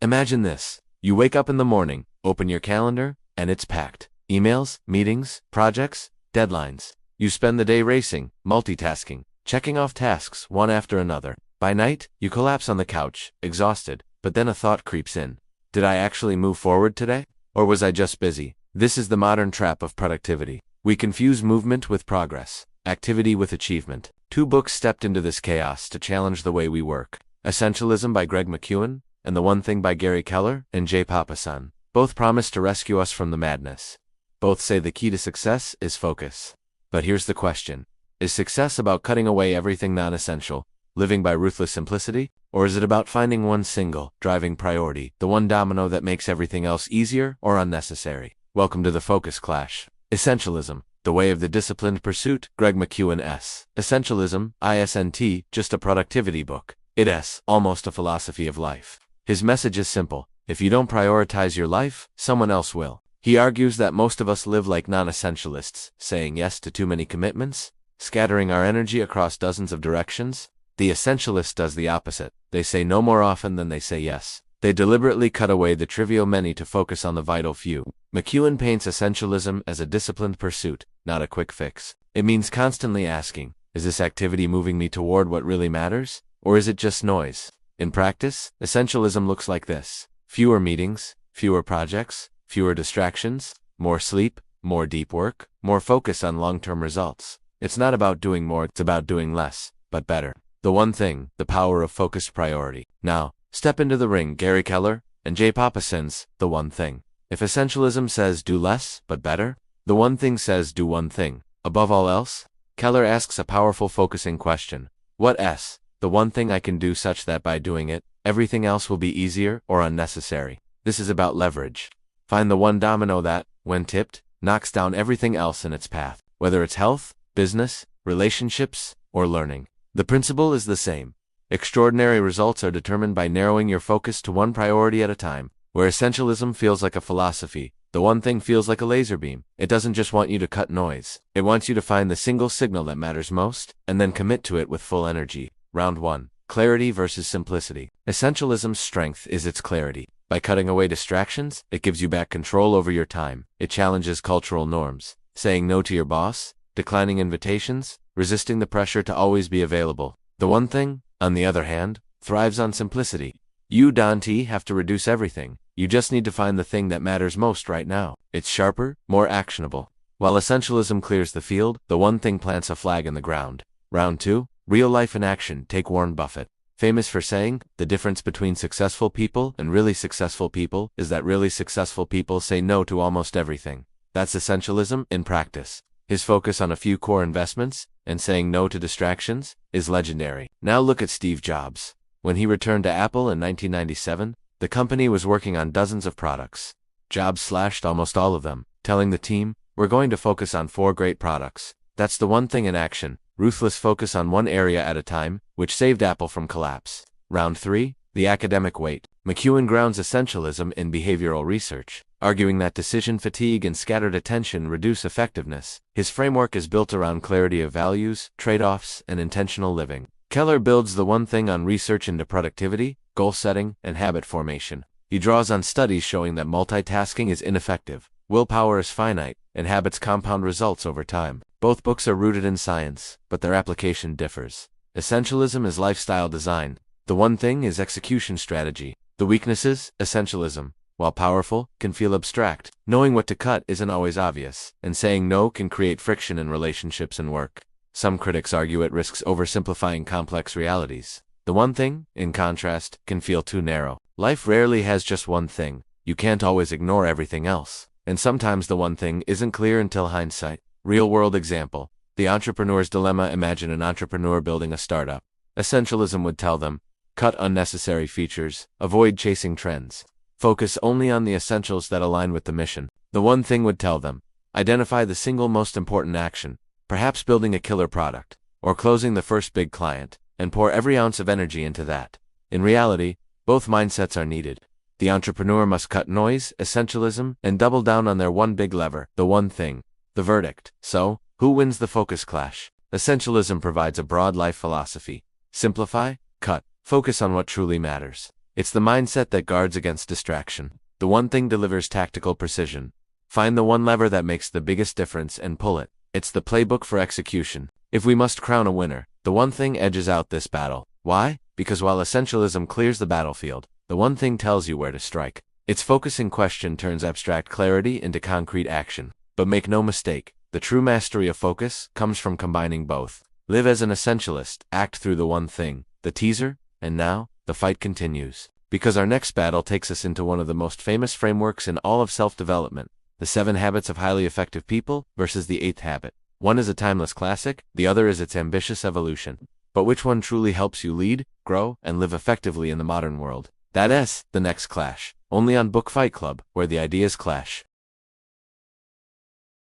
Imagine this. You wake up in the morning, open your calendar, and it's packed. Emails, meetings, projects, deadlines. You spend the day racing, multitasking, checking off tasks one after another. By night, you collapse on the couch, exhausted, but then a thought creeps in. Did I actually move forward today? Or was I just busy? This is the modern trap of productivity. We confuse movement with progress, activity with achievement. 2 books stepped into this chaos to challenge the way we work. Essentialism by Greg McKeown, and The One Thing by Keller and Papasan. Both promise to rescue us from the madness. Both say the key to success is focus. But here's the question. Is success about cutting away everything non-essential, living by ruthless simplicity? Or is it about finding one single, driving priority, the one domino that makes everything else easier or unnecessary? Welcome to the Focus Clash. Essentialism, the way of the disciplined pursuit. Greg McKeown S. Essentialism, ISNT, just a productivity book. It S. Almost a philosophy of life. His message is simple. If you don't prioritize your life, someone else will. He argues that most of us live like non-essentialists, saying yes to too many commitments, scattering our energy across dozens of directions. The essentialist does the opposite. They say no more often than they say yes. They deliberately cut away the trivial many to focus on the vital few. McKeown paints essentialism as a disciplined pursuit, not a quick fix. It means constantly asking, is this activity moving me toward what really matters? Or is it just noise? In practice, essentialism looks like this. Fewer meetings, fewer projects, fewer distractions, more sleep, more deep work, more focus on long-term results. It's not about doing more, it's about doing less, but better. The One Thing, the power of focused priority. Now, step into the ring. Keller and Papasan's The One Thing. If essentialism says do less, but better, The One Thing says do one thing. Above all else, Keller asks a powerful focusing question. What S? The one thing I can do such that by doing it, everything else will be easier or unnecessary. This is about leverage. Find the one domino that, when tipped, knocks down everything else in its path, whether it's health, business, relationships, or learning. The principle is the same. Extraordinary results are determined by narrowing your focus to one priority at a time. Where essentialism feels like a philosophy, The One Thing feels like a laser beam. It doesn't just want you to cut noise. It wants you to find the single signal that matters most, and then commit to it with full energy. Round 1. Clarity versus simplicity. Essentialism's strength is its clarity. By cutting away distractions, it gives you back control over your time. It challenges cultural norms. Saying no to your boss, declining invitations, resisting the pressure to always be available. The One Thing, on the other hand, thrives on simplicity. You don't have to reduce everything. You just need to find the thing that matters most right now. It's sharper, more actionable. While essentialism clears the field, The One Thing plants a flag in the ground. Round 2. Real life in action. Take Warren Buffett. Famous for saying, the difference between successful people and really successful people is that really successful people say no to almost everything. That's essentialism in practice. His focus on a few core investments, and saying no to distractions, is legendary. Now look at Steve Jobs. When he returned to Apple in 1997, the company was working on dozens of products. Jobs slashed almost all of them, telling the team, we're going to focus on 4 great products. That's the one thing in action. Ruthless focus on one area at a time, which saved Apple from collapse. Round 3. The academic weight. McKeown grounds essentialism in behavioral research, arguing that decision fatigue and scattered attention reduce effectiveness. His framework is built around clarity of values, trade-offs, and intentional living. Keller builds The One Thing on research into productivity, goal setting, and habit formation. He draws on studies showing that multitasking is ineffective, willpower is finite, and habits compound results over time. Both books are rooted in science, but their application differs. Essentialism is lifestyle design. The One Thing is execution strategy. The weaknesses, essentialism, while powerful, can feel abstract. Knowing what to cut isn't always obvious, and saying no can create friction in relationships and work. Some critics argue it risks oversimplifying complex realities. The One Thing, in contrast, can feel too narrow. Life rarely has just one thing. You can't always ignore everything else. And sometimes the one thing isn't clear until hindsight. Real-world example. The entrepreneur's dilemma. Imagine an entrepreneur building a startup. Essentialism would tell them, cut unnecessary features, avoid chasing trends. Focus only on the essentials that align with the mission. The One Thing would tell them, identify the single most important action, perhaps building a killer product, or closing the first big client, and pour every ounce of energy into that. In reality, both mindsets are needed. The entrepreneur must cut noise, essentialism, and double down on their one big lever, the one thing. The verdict. So, who wins the focus clash? Essentialism provides a broad life philosophy. Simplify, cut, focus on what truly matters. It's the mindset that guards against distraction. The one thing delivers tactical precision. Find the one lever that makes the biggest difference and pull it. It's the playbook for execution. If we must crown a winner, the one thing edges out this battle. Why? Because while essentialism clears the battlefield, the one thing tells you where to strike. Its focusing question turns abstract clarity into concrete action. But make no mistake, the true mastery of focus comes from combining both. Live as an essentialist, act through the one thing, the teaser, and now, the fight continues. Because our next battle takes us into one of the most famous frameworks in all of self-development, the 7 Habits of Highly Effective People versus the 8th habit. One is a timeless classic, the other is its ambitious evolution. But which one truly helps you lead, grow, and live effectively in the modern world? That's the next clash. Only on Book Fight Club, where the ideas clash.